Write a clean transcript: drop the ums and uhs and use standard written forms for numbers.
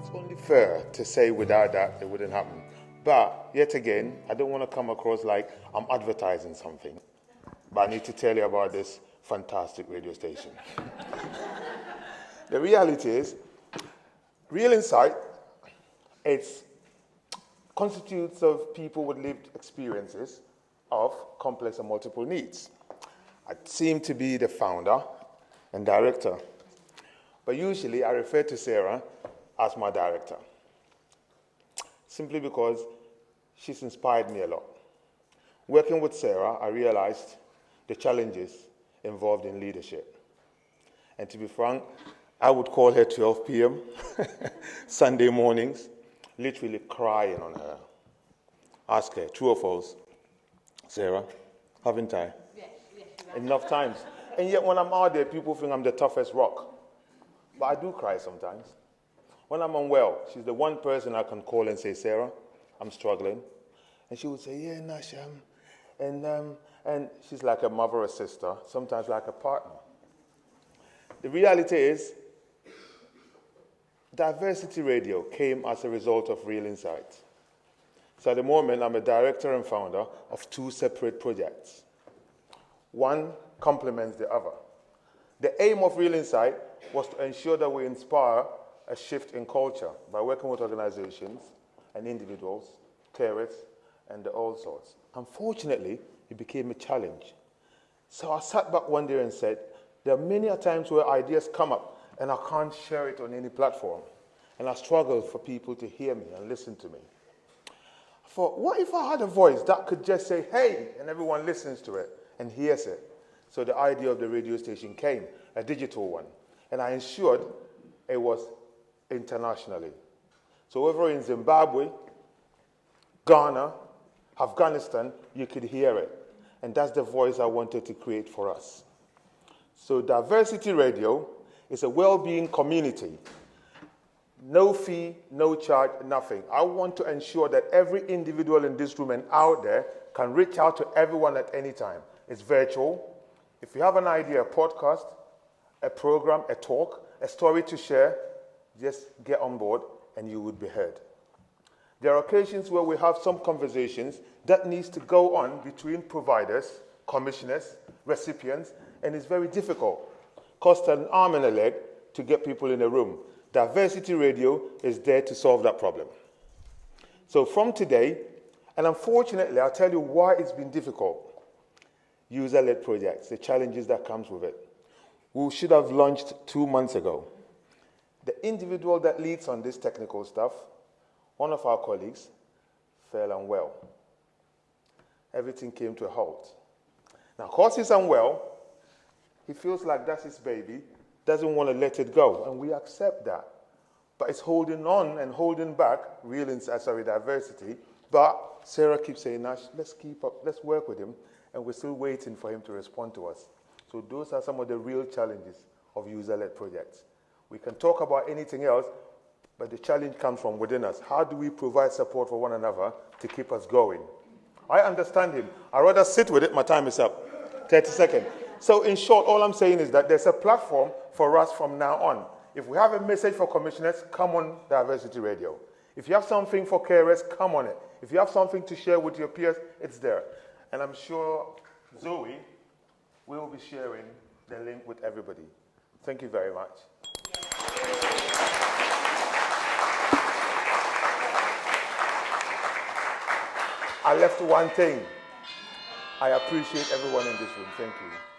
it's only fair to say without that it wouldn't happen. But yet again, I don't want to come across like I'm advertising something. But I need to tell you about this fantastic radio station. The reality is, Real Insight, it constitutes of people with lived experiences of complex and multiple needs. I seem to be the founder and director, but usually I refer to Sarah as my director, simply because she's inspired me a lot. Working with Sarah, I realized the challenges involved in leadership. And to be frank, I would call her 12 p.m. Sunday mornings, literally crying on her. Ask her, true or false? Sarah, haven't I? Yes. Enough times. And yet when I'm out there, people think I'm the toughest rock. But I do cry sometimes. When I'm unwell, she's the one person I can call and say, Sarah, I'm struggling. And she would say, yeah, Nash, and she's like a mother or sister, sometimes like a partner. The reality is, Diversity Radio came as a result of Real Insight. So at the moment, I'm a director and founder of two separate projects. One complements the other. The aim of Real Insight was to ensure that we inspire a shift in culture by working with organizations and individuals, carers, and all sorts. Unfortunately, it became a challenge. So I sat back one day and said, there are many times where ideas come up and I can't share it on any platform. And I struggle for people to hear me and listen to me. I thought, what if I had a voice that could just say, hey, and everyone listens to it and hears it? So the idea of the radio station came, a digital one. And I ensured it was internationally. So whether in Zimbabwe, Ghana, Afghanistan, you could hear it. And that's the voice I wanted to create for us. So Diversity Radio is a well-being community. No fee, no charge, nothing. I want to ensure that every individual in this room and out there can reach out to everyone at any time. It's virtual. If you have an idea, a podcast, a program, a talk, a story to share, just get on board and you would be heard. There are occasions where we have some conversations that needs to go on between providers, commissioners, recipients, and it's very difficult. Cost an arm and a leg to get people in a room. Diversity Radio is there to solve that problem. So from today, and unfortunately, I'll tell you why it's been difficult. User-led projects, the challenges that comes with it. We should have launched 2 months ago. The individual that leads on this technical stuff, one of our colleagues, fell unwell. Everything came to a halt. Now, because he's unwell, he feels like that's his baby, doesn't want to let it go, and we accept that. But it's holding on and holding back diversity. But Sarah keeps saying, Nash, let's keep up, let's work with him, and we're still waiting for him to respond to us. So those are some of the real challenges of user-led projects. We can talk about anything else, but the challenge comes from within us. How do we provide support for one another to keep us going? I understand him. I'd rather sit with it. My time is up. 30 seconds. So in short, all I'm saying is that there's a platform for us from now on. If we have a message for commissioners, come on Diversity Radio. If you have something for carers, come on it. If you have something to share with your peers, it's there. And I'm sure Zoe will be sharing the link with everybody. Thank you very much. I left one thing. I appreciate everyone in this room. Thank you.